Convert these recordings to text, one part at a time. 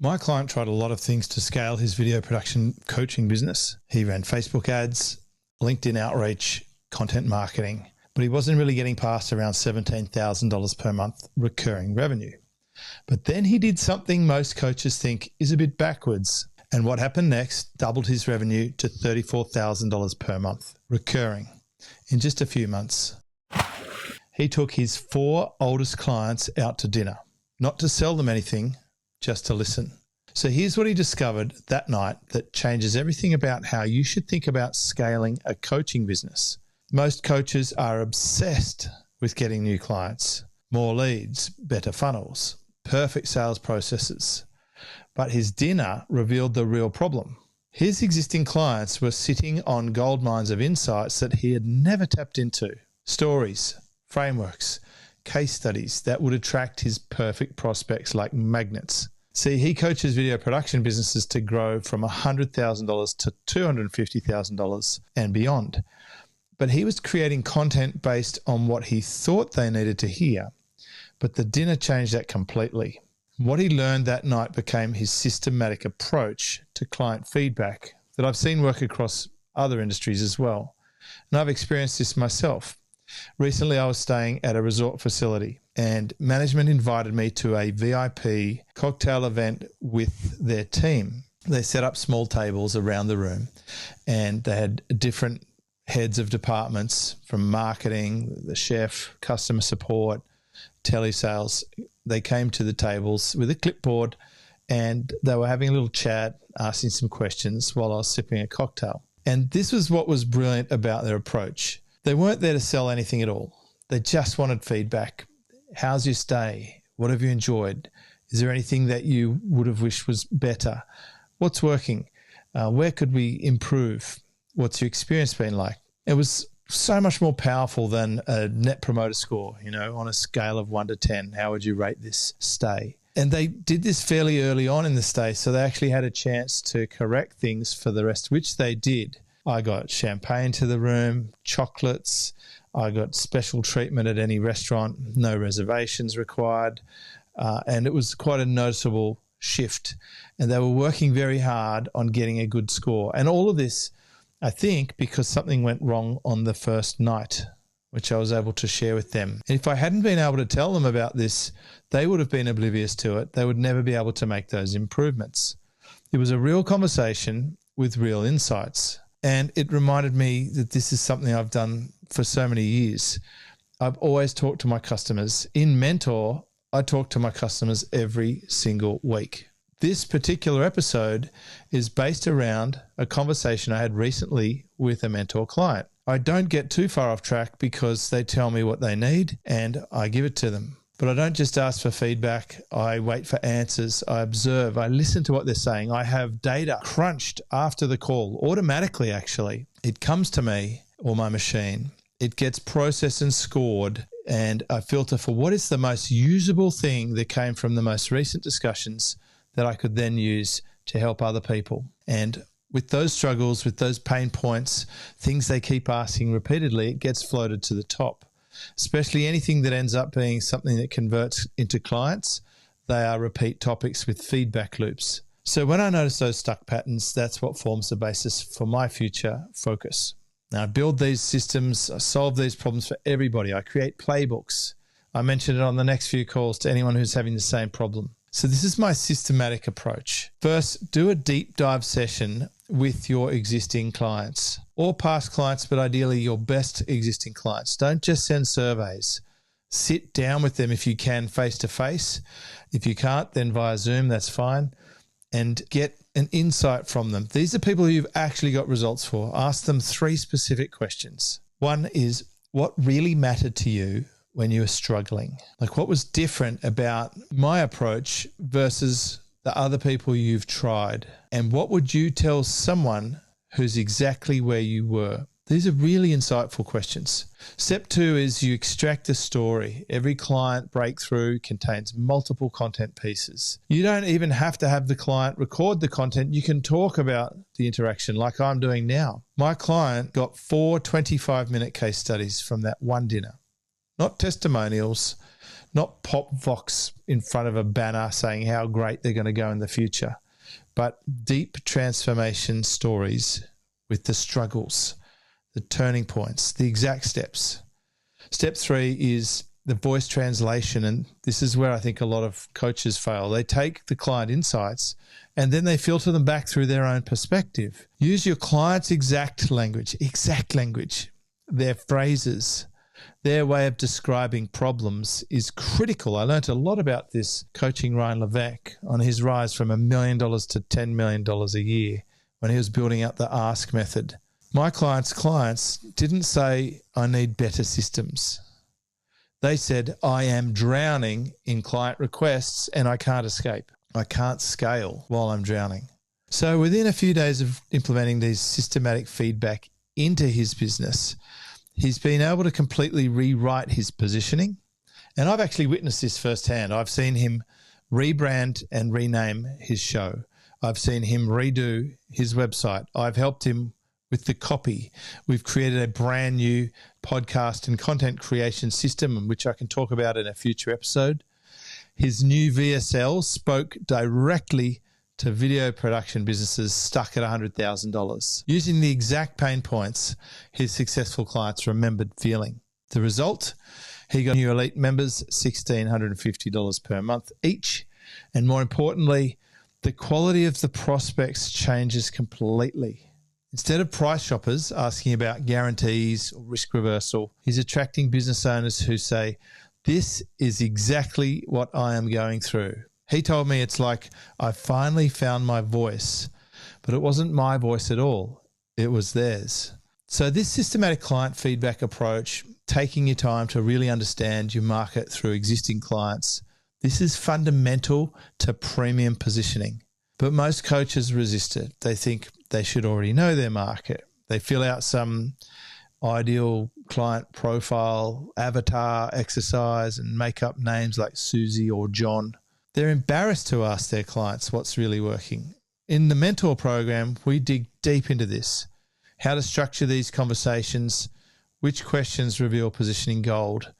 My client tried a lot of things to scale his video production coaching business. He ran Facebook ads, LinkedIn outreach, content marketing, but he wasn't really getting past around $17,000 per month recurring revenue. But then he did something most coaches think is a bit backwards. And what happened next doubled his revenue to $34,000 per month, recurring, in just a few months. He took his 4 oldest clients out to dinner, not to sell them anything, just to listen. So here's what he discovered that night that changes everything about how you should think about scaling a coaching business. Most coaches are obsessed with getting new clients, more leads, better funnels, perfect sales processes. But his dinner revealed the real problem. His existing clients were sitting on gold mines of insights that he had never tapped into. Stories, frameworks, case studies that would attract his perfect prospects like magnets. See, he coaches video production businesses to grow from $100,000 to $250,000 and beyond. But he was creating content based on what he thought they needed to hear. But the dinner changed that completely. What he learned that night became his systematic approach to client feedback that I've seen work across other industries as well. And I've experienced this myself. Recently, I was staying at a resort facility and management invited me to a VIP cocktail event with their team. They set up small tables around the room and they had different heads of departments from marketing, the chef, customer support, telesales. They came to the tables with a clipboard and they were having a little chat, asking some questions while I was sipping a cocktail. And this was what was brilliant about their approach. They weren't there to sell anything at all. They just wanted feedback. How's your stay? What have you enjoyed? Is there anything that you would have wished was better? What's working? Where could we improve? What's your experience been like? It was so much more powerful than a net promoter score, on a scale of 1 to 10. How would you rate this stay? And they did this fairly early on in the stay, so they actually had a chance to correct things for the rest, which they did. I got champagne to the room, chocolates. I got special treatment at any restaurant, no reservations required. And it was quite a noticeable shift. And they were working very hard on getting a good score. And all of this, I think, because something went wrong on the first night, which I was able to share with them. And if I hadn't been able to tell them about this, they would have been oblivious to it. They would never be able to make those improvements. It was a real conversation with real insights. And it reminded me that this is something I've done for so many years. I've always talked to my customers. In Mentor, I talk to my customers every single week. This particular episode is based around a conversation I had recently with a Mentor client. I don't get too far off track because they tell me what they need and I give it to them. But I don't just ask for feedback. I wait for answers. I observe. I listen to what they're saying. I have data crunched after the call, automatically actually. It comes to me or my machine. It gets processed and scored, and I filter for what is the most usable thing that came from the most recent discussions that I could then use to help other people. And with those struggles, with those pain points, things they keep asking repeatedly, it gets floated to the top. Especially anything that ends up being something that converts into clients, they are repeat topics with feedback loops. So when I notice those stuck patterns, that's what forms the basis for my future focus. Now I build these systems, I solve these problems for everybody. I create playbooks. I mentioned it on the next few calls to anyone who's having the same problem. So this is my systematic approach. First, do a deep dive session with your existing clients or past clients, but ideally your best existing clients. Don't just send surveys. Sit down with them if you can face to face. If you can't, then via Zoom, that's fine. And get an insight from them. These are people who you've actually got results for. Ask them 3 specific questions. One is, what really mattered to you when you were struggling? Like, what was different about my approach versus the other people you've tried? And what would you tell someone who's exactly where you were? These are really insightful questions. Step 2 is you extract the story. Every client breakthrough contains multiple content pieces. You don't even have to have the client record the content. You can talk about the interaction like I'm doing now. My client got 4 25-minute case studies from that one dinner. Not testimonials, not pop vox in front of a banner saying how great they're going to go in the future, but deep transformation stories with the struggles, the turning points, the exact steps. Step 3 is the voice translation, and this is where I think a lot of coaches fail. They take the client insights and then they filter them back through their own perspective. Use your client's exact language, their phrases, their way of describing problems is critical. I learned a lot about this coaching Ryan Levesque on his rise from $1 million to $10 million a year when he was building out the ASK method. My clients didn't say, I need better systems. They said, I am drowning in client requests and I can't escape. I can't scale while I'm drowning. So within a few days of implementing these systematic feedback into his business, he's been able to completely rewrite his positioning. And I've actually witnessed this firsthand. I've seen him rebrand and rename his show. I've seen him redo his website. I've helped him with the copy. We've created a brand new podcast and content creation system, which I can talk about in a future episode. His new VSL spoke directly to video production businesses stuck at $100,000, using the exact pain points his successful clients remembered feeling. The result? He got new elite members $1,650 per month each. And more importantly, the quality of the prospects changes completely. Instead of price shoppers asking about guarantees or risk reversal, he's attracting business owners who say, this is exactly what I am going through. He told me it's like, I finally found my voice, but it wasn't my voice at all. It was theirs. So this systematic client feedback approach, taking your time to really understand your market through existing clients, this is fundamental to premium positioning. But most coaches resist it. They think they should already know their market. They fill out some ideal client profile, avatar exercise, and make up names like Susie or John. They're embarrassed to ask their clients what's really working. In the mentor program, we dig deep into this, how to structure these conversations, which questions reveal positioning gold,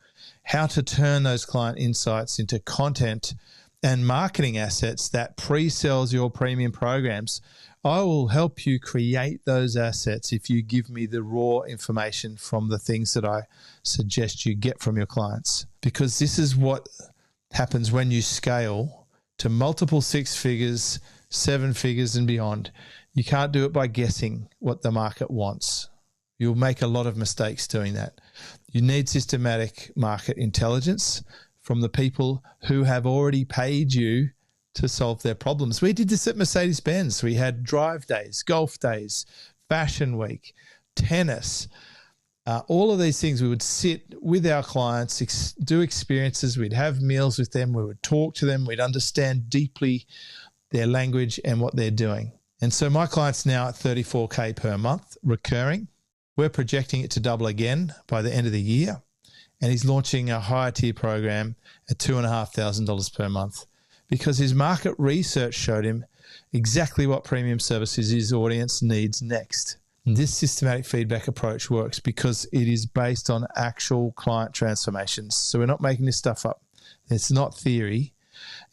how to turn those client insights into content and marketing assets that pre-sells your premium programs. I will help you create those assets if you give me the raw information from the things that I suggest you get from your clients. Because this is what happens when you scale to multiple 6 figures, 7 figures and beyond. You can't do it by guessing what the market wants. You'll make a lot of mistakes doing that. You need systematic market intelligence from the people who have already paid you to solve their problems. We did this at Mercedes-Benz. We had drive days, golf days, fashion week, tennis, all of these things. We would sit with our clients, do experiences. We'd have meals with them. We would talk to them. We'd understand deeply their language and what they're doing. And so my client's now at $34K per month recurring. We're projecting it to double again by the end of the year. And he's launching a higher tier program at $2,500 per month because his market research showed him exactly what premium services his audience needs next. And this systematic feedback approach works because it is based on actual client transformations. So we're not making this stuff up. It's not theory.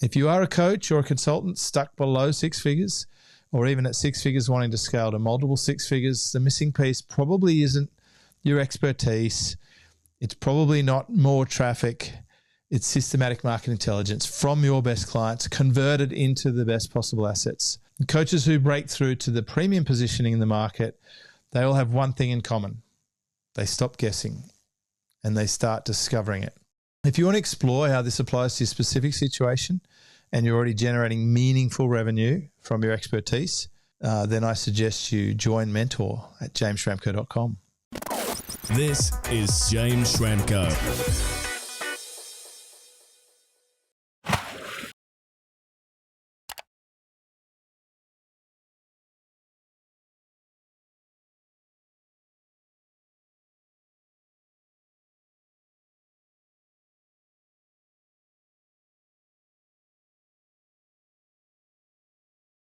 If you are a coach or a consultant stuck below 6 figures or even at 6 figures wanting to scale to multiple 6 figures, the missing piece probably isn't your expertise. It's probably not more traffic. It's systematic market intelligence from your best clients converted into the best possible assets. And coaches who break through to the premium positioning in the market, they all have one thing in common. They stop guessing and they start discovering it. If you want to explore how this applies to your specific situation and you're already generating meaningful revenue from your expertise, then I suggest you join Mentor at jamesschramko.com. This is James Schramko.